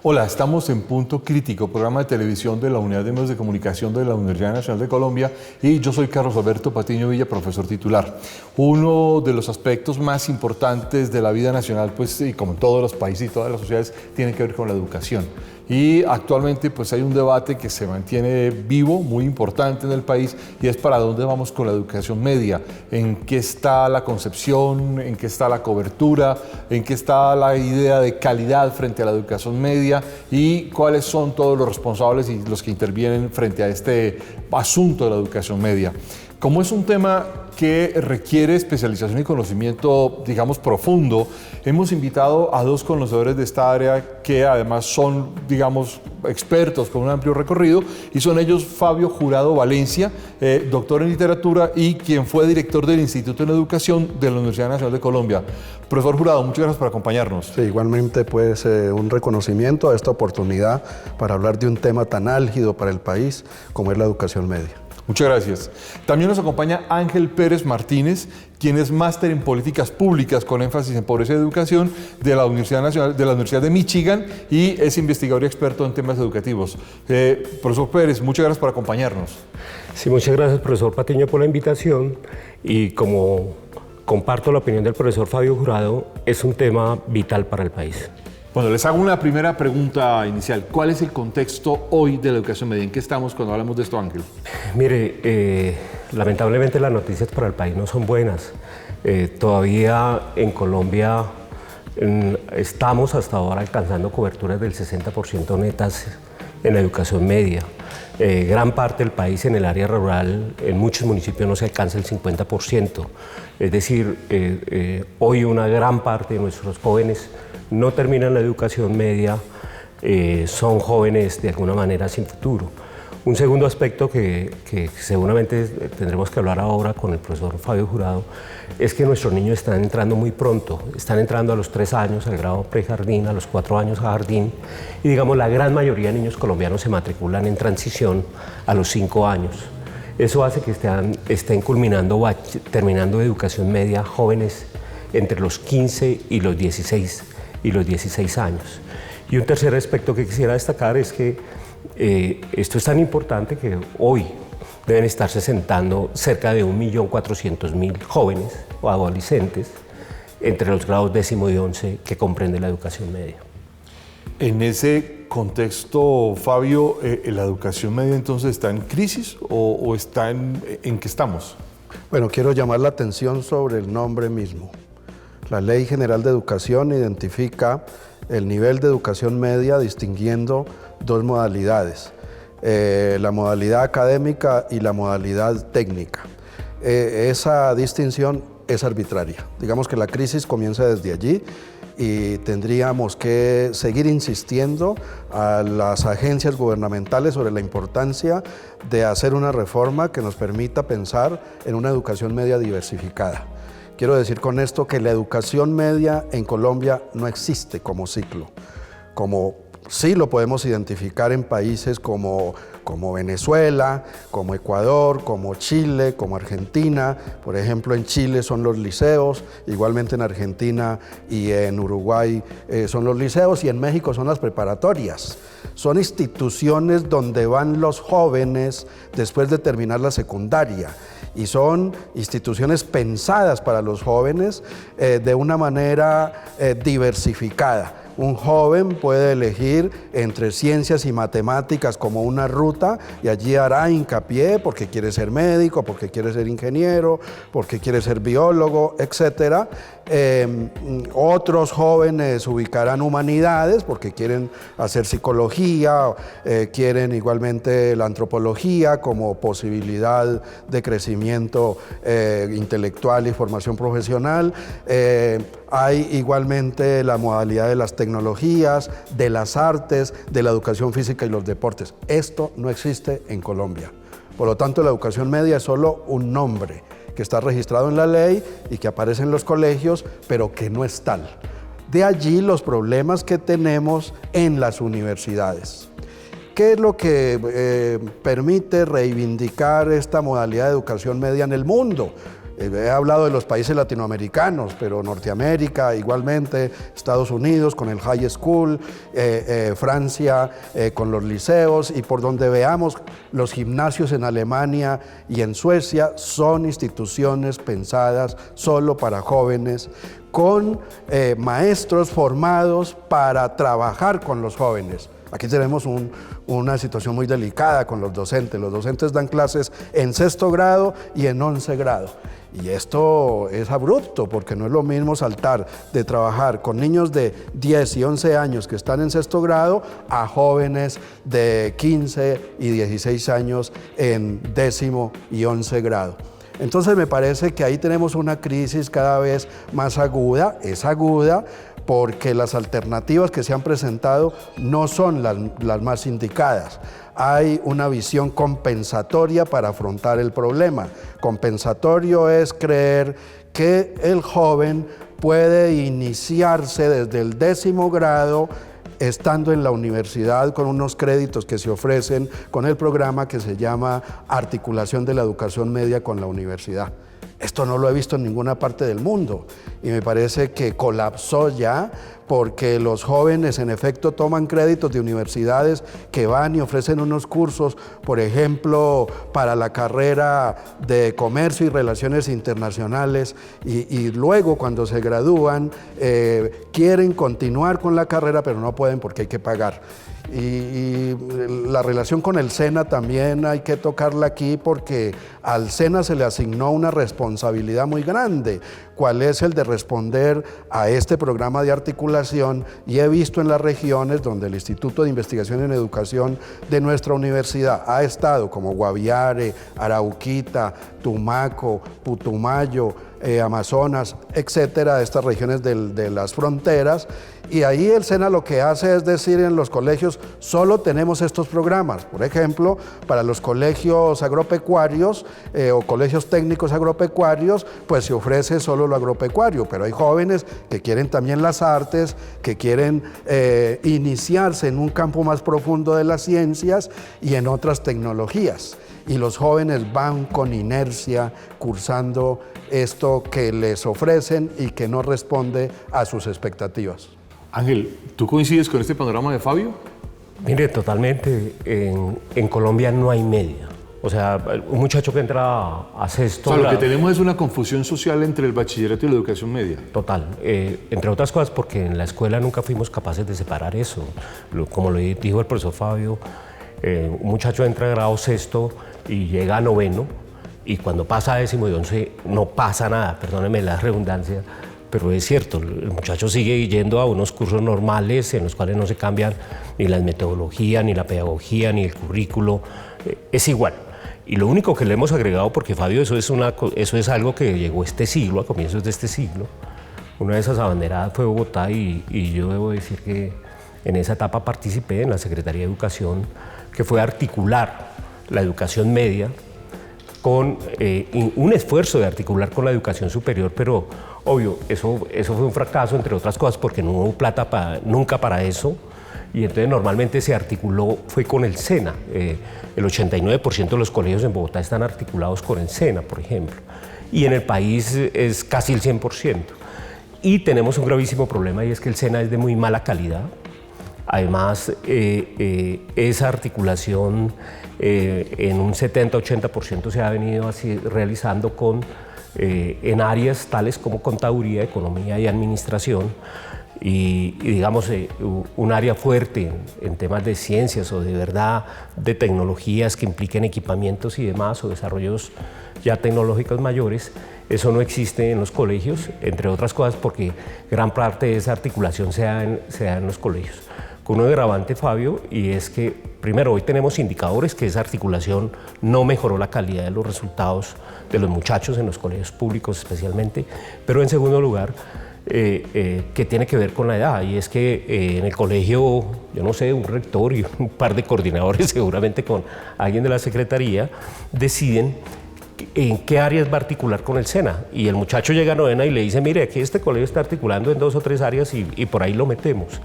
Hola, estamos en Punto Crítico, programa de televisión de la Unidad de Medios de Comunicación de la Universidad Nacional de Colombia, y yo soy Carlos Alberto Patiño Villa, profesor titular. Uno de los aspectos más importantes de la vida nacional, pues, y como en todos los países y todas las sociedades, tiene que ver con la educación. Y actualmente pues hay un debate que se mantiene vivo, muy importante en el país, y es para dónde vamos con la educación media, en qué está la concepción, en qué está la cobertura, en qué está la idea de calidad frente a la educación media y cuáles son todos los responsables y los que intervienen frente a este asunto de la educación media. Como es un tema que requiere especialización y conocimiento, digamos, profundo, hemos invitado a dos conocedores de esta área que además son, digamos, expertos con un amplio recorrido, y son ellos Fabio Jurado Valencia, doctor en literatura y quien fue director del Instituto en Educación de la Universidad Nacional de Colombia. Profesor Jurado, muchas gracias por acompañarnos. Sí, igualmente pues un reconocimiento a esta oportunidad para hablar de un tema tan álgido para el país como es la educación media. Muchas gracias. También nos acompaña Ángel Pérez Martínez, quien es máster en políticas públicas con énfasis en pobreza y educación de la Universidad de Michigan, y es investigador y experto en temas educativos. Profesor Pérez, muchas gracias por acompañarnos. Sí, muchas gracias, profesor Patiño, por la invitación, y como comparto la opinión del profesor Fabio Jurado, es un tema vital para el país. Bueno, les hago una primera pregunta inicial. ¿Cuál es el contexto hoy de la educación media? ¿En qué estamos cuando hablamos de esto, Ángel? Mire, lamentablemente las noticias para el país no son buenas. Todavía en Colombia estamos hasta ahora alcanzando coberturas del 60% netas en la educación media. Gran parte del país en el área rural, en muchos municipios no se alcanza el 50%. Es decir, hoy una gran parte de nuestros jóvenes no terminan la educación media, son jóvenes de alguna manera sin futuro. Un segundo aspecto que seguramente tendremos que hablar ahora con el profesor Fabio Jurado es que nuestros niños están entrando muy pronto, están entrando a los 3 años al grado prejardín, a los 4 años a jardín, y digamos la gran mayoría de niños colombianos se matriculan en transición a los 5 años. Eso hace que estén culminando, terminando educación media jóvenes entre los 15 y los 16 años. Y un tercer aspecto que quisiera destacar es que esto es tan importante que hoy deben estarse sentando cerca de 1.400.000 jóvenes o adolescentes entre los grados 10º y 11 que comprende la educación media. En ese contexto, Fabio, ¿la educación media entonces está en crisis o está en qué estamos? Bueno, quiero llamar la atención sobre el nombre mismo. La Ley General de Educación identifica el nivel de educación media distinguiendo dos modalidades, la modalidad académica y la modalidad técnica. Esa distinción es arbitraria. Digamos que la crisis comienza desde allí y tendríamos que seguir insistiendo a las agencias gubernamentales sobre la importancia de hacer una reforma que nos permita pensar en una educación media diversificada. Quiero decir con esto que la educación media en Colombia no existe como ciclo, como sí lo podemos identificar en países como Venezuela, como Ecuador, como Chile, como Argentina. Por ejemplo, en Chile son los liceos, igualmente en Argentina y en Uruguay son los liceos, y en México son las preparatorias. Son instituciones donde van los jóvenes después de terminar la secundaria, y son instituciones pensadas para los jóvenes de una manera diversificada. Un joven puede elegir entre ciencias y matemáticas como una ruta, y allí hará hincapié porque quiere ser médico, porque quiere ser ingeniero, porque quiere ser biólogo, etc. Otros jóvenes ubicarán humanidades porque quieren hacer psicología, quieren igualmente la antropología como posibilidad de crecimiento intelectual y formación profesional. Hay igualmente la modalidad de las tecnologías, de las artes, de la educación física y los deportes. Esto no existe en Colombia. Por lo tanto, la educación media es solo un nombre que está registrado en la ley y que aparece en los colegios, pero que no es tal. De allí los problemas que tenemos en las universidades. ¿Qué es lo que permite reivindicar esta modalidad de educación media en el mundo? He hablado de los países latinoamericanos, pero Norteamérica igualmente, Estados Unidos con el high school, Francia con los liceos, y por donde veamos los gimnasios en Alemania y en Suecia son instituciones pensadas solo para jóvenes, con maestros formados para trabajar con los jóvenes. Aquí tenemos una situación muy delicada con los docentes. Los docentes dan clases en 6º grado y en 11 grado. Y esto es abrupto, porque no es lo mismo saltar de trabajar con niños de 10 y 11 años que están en 6º grado a jóvenes de 15 y 16 años en 10º y 11 grado. Entonces me parece que ahí tenemos una crisis cada vez más aguda. Es aguda porque las alternativas que se han presentado no son las más indicadas. Hay una visión compensatoria para afrontar el problema. Compensatorio es creer que el joven puede iniciarse desde el 10º grado estando en la universidad con unos créditos que se ofrecen con el programa que se llama Articulación de la Educación Media con la Universidad. Esto no lo he visto en ninguna parte del mundo y me parece que colapsó ya, porque los jóvenes en efecto toman créditos de universidades que van y ofrecen unos cursos, por ejemplo, para la carrera de Comercio y Relaciones Internacionales, y luego cuando se gradúan quieren continuar con la carrera, pero no pueden porque hay que pagar. Y la relación con el SENA también hay que tocarla aquí, porque al SENA se le asignó una responsabilidad muy grande, cuál es el de responder a este programa de articulación, y he visto en las regiones donde el Instituto de Investigación en Educación de nuestra universidad ha estado, como Guaviare, Arauquita, Tumaco, Putumayo, Amazonas, etcétera, estas regiones de las fronteras, y ahí el SENA lo que hace es decir en los colegios solo tenemos estos programas. Por ejemplo, para los colegios agropecuarios o colegios técnicos agropecuarios, pues se ofrece solo lo agropecuario, pero hay jóvenes que quieren también las artes, que quieren iniciarse en un campo más profundo de las ciencias y en otras tecnologías. Y los jóvenes van con inercia cursando esto que les ofrecen y que no responde a sus expectativas. Ángel, ¿tú coincides con este panorama de Fabio? Mire, totalmente. En Colombia no hay media. O sea, un muchacho que entra a 6º O sea, lo que grado, tenemos es una confusión social entre el bachillerato y la educación media. total, entre otras cosas porque en la escuela nunca fuimos capaces de separar eso. Como lo dijo el profesor Fabio, un muchacho entra a grado 6º y llega a 9º, y cuando pasa a 10º y 11 no pasa nada, perdónenme la redundancia, pero es cierto, el muchacho sigue yendo a unos cursos normales en los cuales no se cambian ni la metodología, ni la pedagogía, ni el currículo, es igual. Y lo único que le hemos agregado, porque Fabio, eso es algo que llegó este siglo, a comienzos de este siglo. Una de esas abanderadas fue Bogotá, y yo debo decir que en esa etapa participé en la Secretaría de Educación, que fue articular la educación media con un esfuerzo de articular con la educación superior, pero obvio, eso fue un fracaso, entre otras cosas, porque no hubo plata nunca para eso. Y entonces normalmente se articuló, fue con el SENA. El 89% de los colegios en Bogotá están articulados con el SENA, por ejemplo. Y en el país es casi el 100%. Y tenemos un gravísimo problema, y es que el SENA es de muy mala calidad. Además, esa articulación en un 70-80% se ha venido así realizando en áreas tales como contaduría, economía y administración. Y digamos, un área fuerte en temas de ciencias o de verdad de tecnologías que impliquen equipamientos y demás, o desarrollos ya tecnológicos mayores, eso no existe en los colegios, entre otras cosas porque gran parte de esa articulación se da en los colegios. Con un agravante, Fabio, y es que primero hoy tenemos indicadores que esa articulación no mejoró la calidad de los resultados de los muchachos en los colegios públicos especialmente, pero en segundo lugar, que tiene que ver con la edad, y es que en el colegio, yo no sé, un rector y un par de coordinadores, seguramente con alguien de la secretaría, deciden en qué áreas va a articular con el SENA, y el muchacho llega a 9ª y le dice, mire, aquí este colegio está articulando en 2 o 3 áreas y por ahí lo metemos.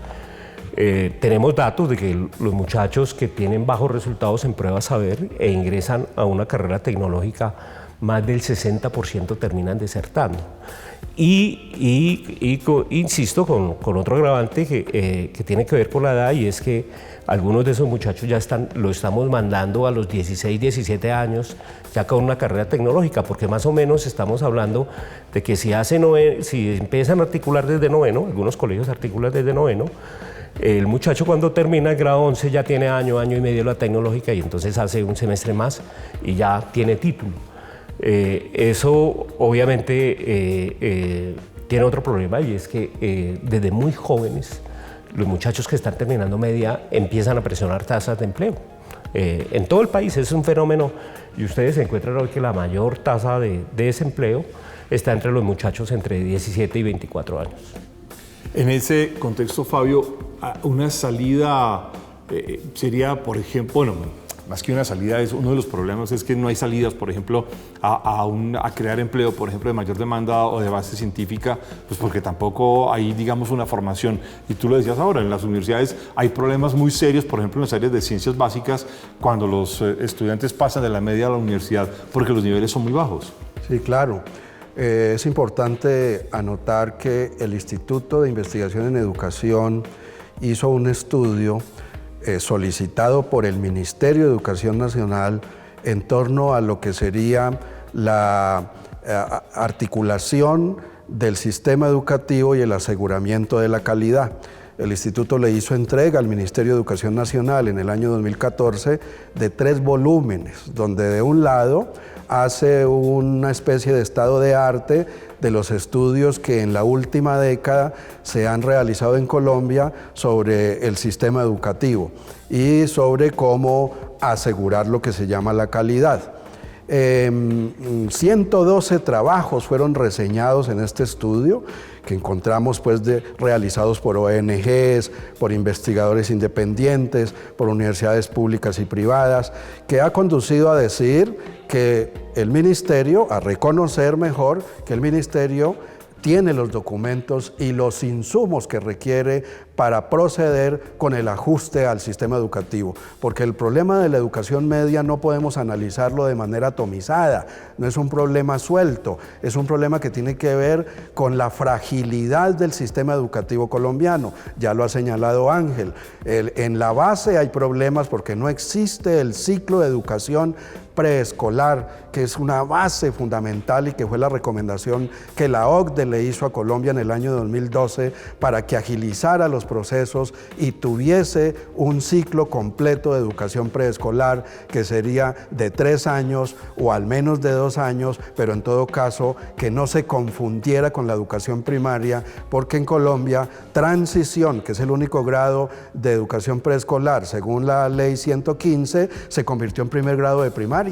Tenemos datos de que los muchachos que tienen bajos resultados en pruebas saber e ingresan a una carrera tecnológica más del 60% terminan desertando. Insisto con otro agravante que tiene que ver con la edad, y es que algunos de esos muchachos lo estamos mandando a los 16, 17 años ya con una carrera tecnológica, porque más o menos estamos hablando de que si empiezan a articular desde noveno, algunos colegios articulan desde noveno, el muchacho cuando termina el grado 11 ya tiene año y medio la tecnológica, y entonces hace un semestre más y ya tiene título. Eso obviamente tiene otro problema, y es que desde muy jóvenes los muchachos que están terminando media empiezan a presionar tasas de empleo. En todo el país es un fenómeno, y ustedes encuentran hoy que la mayor tasa de desempleo está entre los muchachos entre 17 y 24 años. En ese contexto, Fabio, una salida sería, por ejemplo, bueno, más que una salida, uno de los problemas es que no hay salidas, por ejemplo, a crear empleo, por ejemplo, de mayor demanda o de base científica, pues porque tampoco hay, digamos, una formación. Y tú lo decías ahora, en las universidades hay problemas muy serios, por ejemplo, en las áreas de ciencias básicas, cuando los estudiantes pasan de la media a la universidad, porque los niveles son muy bajos. Sí, claro. Es importante anotar que el Instituto de Investigación en Educación hizo un estudio solicitado por el Ministerio de Educación Nacional en torno a lo que sería la articulación del sistema educativo y el aseguramiento de la calidad. El instituto le hizo entrega al Ministerio de Educación Nacional en el año 2014 de 3 volúmenes, donde de un lado hace una especie de estado de arte de los estudios que en la última década se han realizado en Colombia sobre el sistema educativo y sobre cómo asegurar lo que se llama la calidad. 112 trabajos fueron reseñados en este estudio, que encontramos realizados por ONGs, por investigadores independientes, por universidades públicas y privadas, que ha conducido a decir que el ministerio, a reconocer mejor que el ministerio tiene los documentos y los insumos que requiere para proceder con el ajuste al sistema educativo, porque el problema de la educación media no podemos analizarlo de manera atomizada, no es un problema suelto, es un problema que tiene que ver con la fragilidad del sistema educativo colombiano, ya lo ha señalado Ángel. En la base hay problemas porque no existe el ciclo de educación preescolar, que es una base fundamental y que fue la recomendación que la OCDE le hizo a Colombia en el año 2012 para que agilizara los procesos y tuviese un ciclo completo de educación preescolar que sería de 3 años o al menos de 2 años, pero en todo caso que no se confundiera con la educación primaria, porque en Colombia transición, que es el único grado de educación preescolar según la ley 115, se convirtió en primer grado de primaria.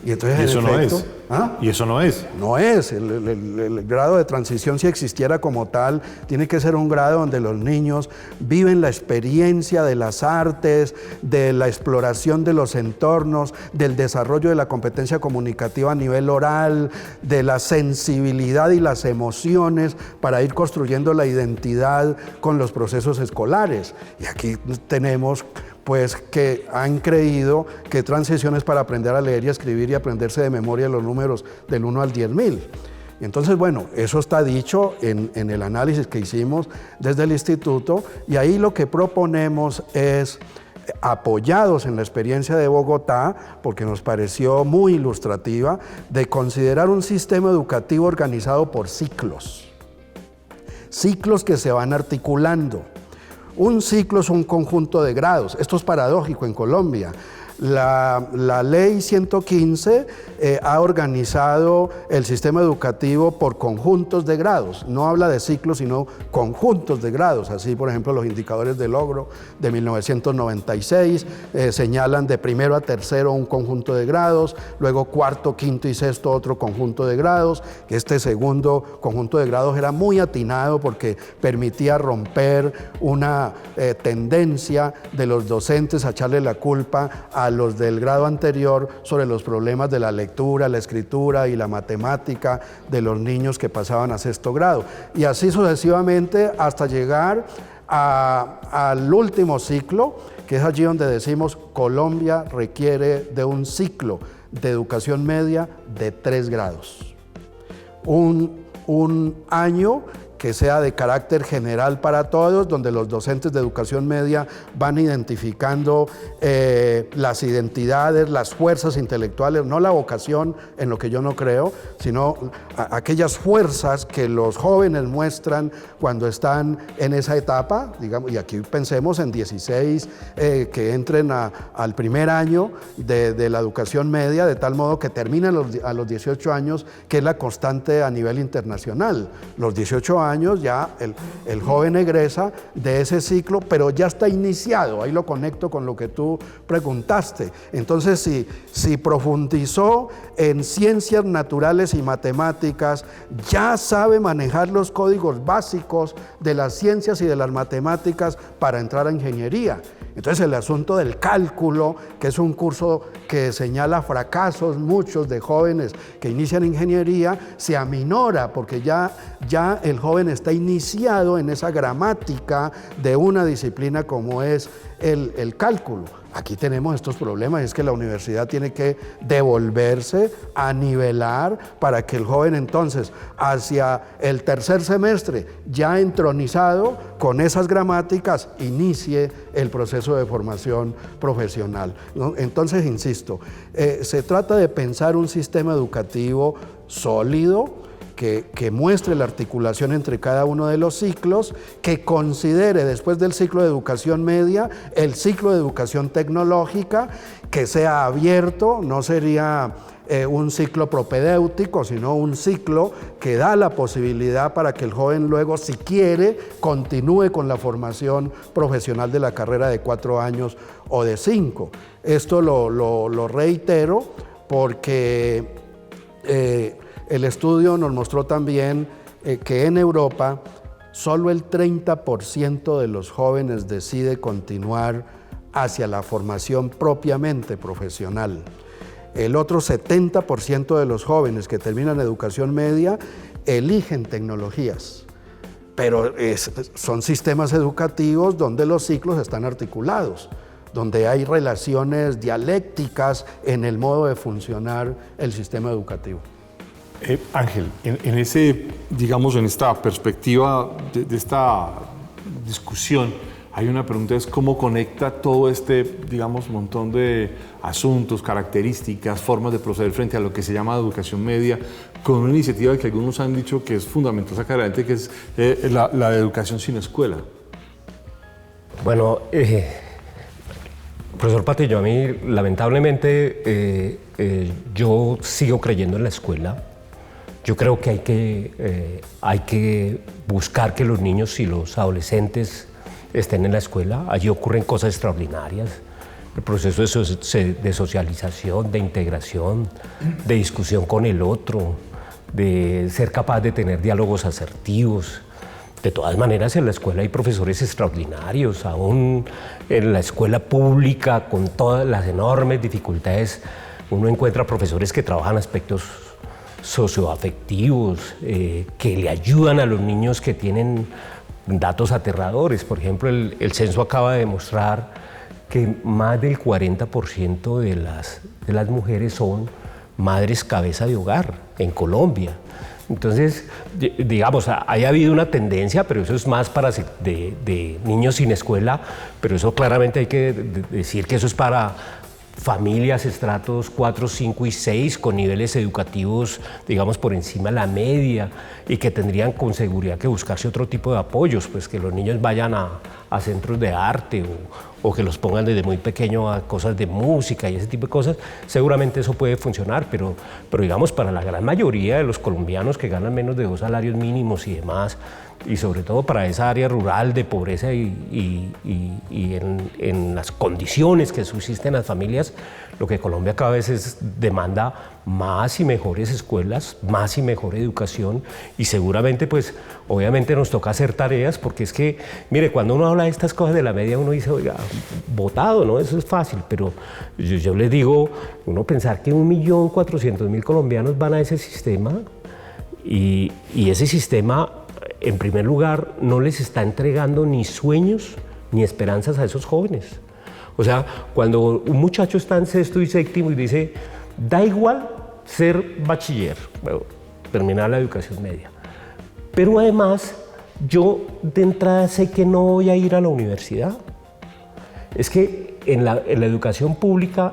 Y entonces, eso en efecto, no es. ¿Ah? Y eso no es. No es. El grado de transición, si existiera como tal, tiene que ser un grado donde los niños viven la experiencia de las artes, de la exploración de los entornos, del desarrollo de la competencia comunicativa a nivel oral, de la sensibilidad y las emociones para ir construyendo la identidad con los procesos escolares. Y aquí tenemos pues que han creído que transición es para aprender a leer y a escribir y aprenderse de memoria los números del 1 al 10.000. Y entonces, bueno, eso está dicho en el análisis que hicimos desde el instituto, y ahí lo que proponemos es, apoyados en la experiencia de Bogotá, porque nos pareció muy ilustrativa, de considerar un sistema educativo organizado por ciclos que se van articulando. Un ciclo es un conjunto de grados. Esto es paradójico en Colombia. La ley 115 ha organizado el sistema educativo por conjuntos de grados. No habla de ciclos, sino conjuntos de grados. Así, por ejemplo, los indicadores de logro de 1996 señalan de primero a tercero un conjunto de grados, luego cuarto, quinto y sexto otro conjunto de grados. Este segundo conjunto de grados era muy atinado porque permitía romper una tendencia de los docentes a echarle la culpa a los del grado anterior sobre los problemas de la lectura, la escritura y la matemática de los niños que pasaban a sexto grado. Y así sucesivamente hasta llegar al último ciclo, que es allí donde decimos Colombia requiere de un ciclo de educación media de 3 grados. Un año que sea de carácter general para todos, donde los docentes de educación media van identificando las identidades, las fuerzas intelectuales, no la vocación, en lo que yo no creo, sino aquellas fuerzas que los jóvenes muestran cuando están en esa etapa, digamos, y aquí pensemos en 16 que entren al primer año de la educación media, de tal modo que terminen a los 18 años, que es la constante a nivel internacional. Los 18 años ya el joven egresa de ese ciclo, pero ya está iniciado. Ahí lo conecto con lo que tú preguntaste. Entonces, si profundizó en ciencias naturales y matemáticas, ya sabe manejar los códigos básicos de las ciencias y de las matemáticas para entrar a ingeniería. Entonces el asunto del cálculo, que es un curso que señala fracasos muchos de jóvenes que inician ingeniería, se aminora porque ya el joven está iniciado en esa gramática de una disciplina como es el cálculo. Aquí tenemos estos problemas, es que la universidad tiene que devolverse a nivelar para que el joven entonces hacia el tercer semestre, ya entronizado con esas gramáticas, inicie el proceso de formación profesional, ¿no? Entonces, insisto, se trata de pensar un sistema educativo sólido, que muestre la articulación entre cada uno de los ciclos, que considere después del ciclo de educación media el ciclo de educación tecnológica, que sea abierto, no sería un ciclo propedéutico, sino un ciclo que da la posibilidad para que el joven luego, si quiere, continúe con la formación profesional de la carrera de 4 años o de 5. Esto lo reitero porque el estudio nos mostró también que en Europa solo el 30% de los jóvenes decide continuar hacia la formación propiamente profesional. El otro 70% de los jóvenes que terminan educación media eligen tecnologías, pero son sistemas educativos donde los ciclos están articulados, donde hay relaciones dialécticas en el modo de funcionar el sistema educativo. Ángel, en esta perspectiva de esta discusión, hay una pregunta, es cómo conecta todo montón de asuntos, características, formas de proceder frente a lo que se llama educación media, con una iniciativa que algunos han dicho que es fundamental sacar adelante, que es la de educación sin escuela. Bueno, profesor Patiño, a mí lamentablemente yo sigo creyendo en la escuela. Yo creo que hay que buscar que los niños y los adolescentes estén en la escuela. Allí ocurren cosas extraordinarias. El proceso de socialización, de integración, de discusión con el otro, de ser capaz de tener diálogos asertivos. De todas maneras, en la escuela hay profesores extraordinarios. Aún en la escuela pública, con todas las enormes dificultades, uno encuentra profesores que trabajan aspectos socioafectivos, que le ayudan a los niños que tienen datos aterradores. Por ejemplo, el censo acaba de demostrar que más del 40% de las mujeres son madres cabeza de hogar en Colombia. Entonces, digamos, haya habido una tendencia, pero eso es más para de niños sin escuela, pero eso claramente hay que decir que eso es para familias, estratos 4, 5 y 6 con niveles educativos, digamos, por encima de la media y que tendrían con seguridad que buscarse otro tipo de apoyos, pues que los niños vayan a centros de arte o que los pongan desde muy pequeño a cosas de música y ese tipo de cosas. Seguramente eso puede funcionar, pero digamos, para la gran mayoría de los colombianos que ganan menos de 2 salarios mínimos y demás, y sobre todo para esa área rural de pobreza y en las condiciones que subsisten las familias, lo que Colombia cada vez demanda más y mejores escuelas, más y mejor educación, y seguramente pues obviamente nos toca hacer tareas, porque es que, mire, cuando uno habla de estas cosas de la media, uno dice, oiga, votado, ¿no? Eso es fácil, pero yo les digo, uno pensar que 1.400.000 colombianos van a ese sistema y ese sistema, en primer lugar, no les está entregando ni sueños ni esperanzas a esos jóvenes. O sea, cuando un muchacho está en 6º y 7º y dice, Da igual ser bachiller, bueno, terminar la educación media. Pero además, yo de entrada sé que no voy a ir a la universidad. Es que en la educación pública,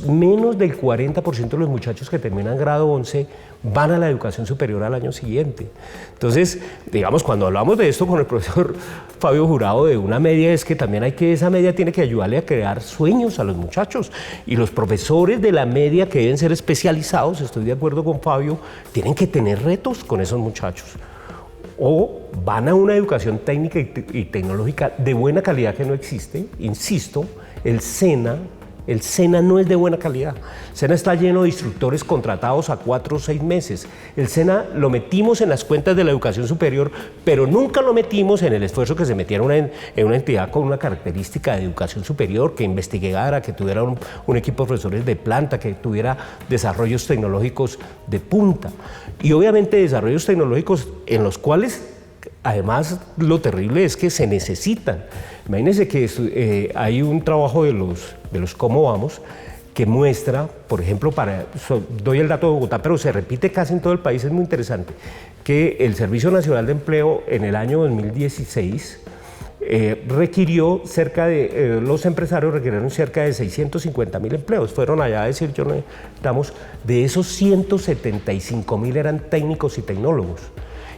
menos del 40% de los muchachos que terminan grado 11 van a la educación superior al año siguiente. Entonces, digamos, cuando hablamos de esto con el profesor Fabio Jurado de una media, es que también esa media tiene que ayudarle a crear sueños a los muchachos. Y los profesores de la media, que deben ser especializados, estoy de acuerdo con Fabio, tienen que tener retos con esos muchachos. O van a una educación técnica y tecnológica de buena calidad que no existe. Insisto, el SENA no es de buena calidad. El SENA está lleno de instructores contratados a 4 o 6 meses. El SENA lo metimos en las cuentas de la educación superior, pero nunca lo metimos en el esfuerzo que se metiera en una entidad con una característica de educación superior, que investigara, que tuviera un equipo de profesores de planta, que tuviera desarrollos tecnológicos de punta. Y obviamente desarrollos tecnológicos en los cuales, además, lo terrible es que se necesitan. Imagínense que hay un trabajo de los Cómo Vamos que muestra, por ejemplo, doy el dato de Bogotá, pero se repite casi en todo el país, es muy interesante, que el Servicio Nacional de Empleo en el año 2016 los empresarios requirieron cerca de 650.000 empleos. Fueron allá a decir, de esos 175.000 eran técnicos y tecnólogos.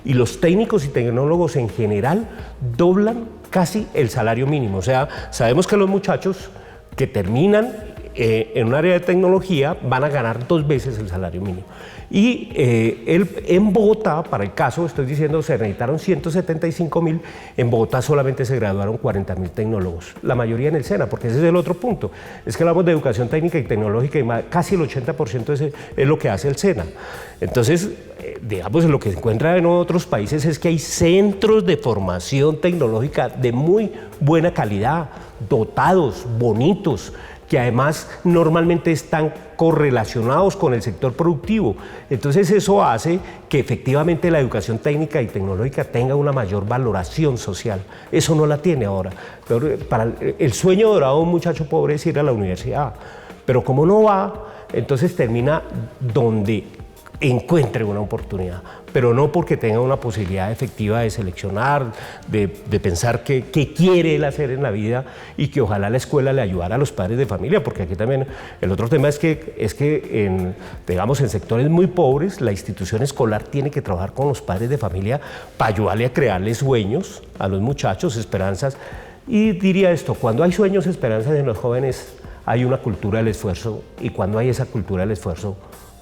Y los técnicos y tecnólogos en general doblan casi el salario mínimo. O sea, sabemos que los muchachos que terminan en un área de tecnología van a ganar 2 veces el salario mínimo. Y en Bogotá, para el caso, estoy diciendo, se necesitaron 175.000, en Bogotá solamente se graduaron 40.000 tecnólogos, la mayoría en el SENA, porque ese es el otro punto. Es que hablamos de educación técnica y tecnológica y casi el 80% es lo que hace el SENA. Entonces, digamos, lo que se encuentra en otros países es que hay centros de formación tecnológica de muy buena calidad, dotados, bonitos, que además normalmente están correlacionados con el sector productivo. Entonces eso hace que efectivamente la educación técnica y tecnológica tenga una mayor valoración social. Eso no la tiene ahora. Pero el sueño dorado de un muchacho pobre es ir a la universidad, pero como no va, entonces termina donde encuentre una oportunidad, pero no porque tenga una posibilidad efectiva de seleccionar, de pensar qué quiere él hacer en la vida y que ojalá la escuela le ayudara a los padres de familia, porque aquí también el otro tema es que digamos, en sectores muy pobres la institución escolar tiene que trabajar con los padres de familia para ayudarle a crearles sueños a los muchachos, esperanzas. Y diría esto, cuando hay sueños, esperanzas en los jóvenes, hay una cultura del esfuerzo, y cuando hay esa cultura del esfuerzo,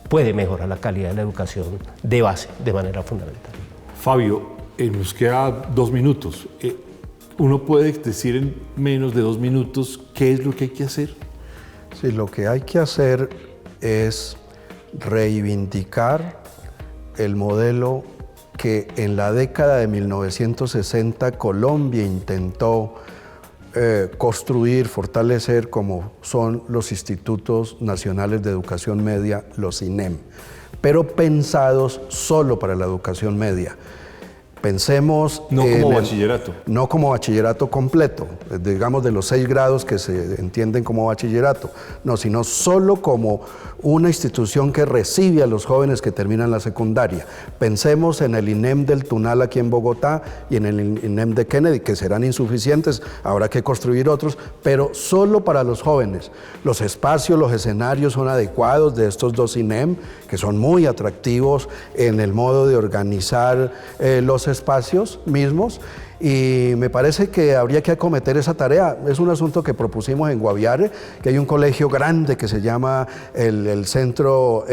puede mejorar la calidad de la educación de base de manera fundamental. Fabio, nos queda 2 minutos. ¿Uno puede decir en menos de 2 minutos qué es lo que hay que hacer? Sí, lo que hay que hacer es reivindicar el modelo que en la década de 1960 Colombia intentó construir, fortalecer, como son los Institutos Nacionales de Educación Media, los INEM, pero pensados solo para la educación media. Pensemos... No como bachillerato. No como bachillerato completo, digamos de los 6 grados que se entienden como bachillerato, no, sino solo como una institución que recibe a los jóvenes que terminan la secundaria. Pensemos en el INEM del Tunal aquí en Bogotá y en el INEM de Kennedy, que serán insuficientes, habrá que construir otros, pero solo para los jóvenes. Los espacios, los escenarios son adecuados de estos 2 INEM, que son muy atractivos en el modo de organizar los espacios mismos, y me parece que habría que acometer esa tarea. Es un asunto que propusimos en Guaviare, que hay un colegio grande que se llama el Centro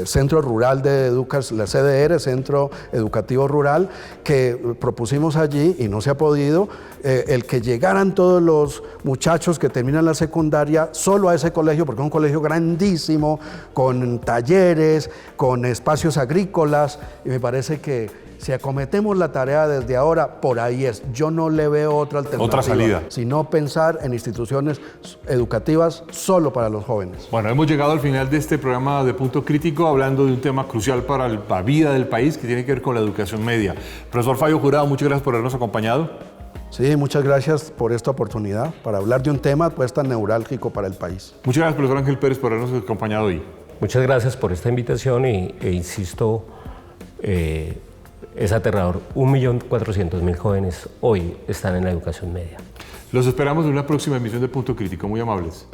Centro Rural de Educación, la CDR, Centro Educativo Rural, que propusimos allí y no se ha podido, el que llegaran todos los muchachos que terminan la secundaria solo a ese colegio, porque es un colegio grandísimo, con talleres, con espacios agrícolas, y me parece que si acometemos la tarea desde ahora, por ahí es. Yo no le veo otra alternativa. Otra salida. Sino pensar en instituciones educativas solo para los jóvenes. Bueno, hemos llegado al final de este programa de Punto Crítico, hablando de un tema crucial para la vida del país, que tiene que ver con la educación media. Profesor Fabio Jurado, muchas gracias por habernos acompañado. Sí, muchas gracias por esta oportunidad para hablar de un tema pues tan neurálgico para el país. Muchas gracias, profesor Ángel Pérez, por habernos acompañado hoy. Muchas gracias por esta invitación e insisto, es aterrador, 1.400.000 jóvenes hoy están en la educación media. Los esperamos en una próxima emisión de Punto Crítico. Muy amables.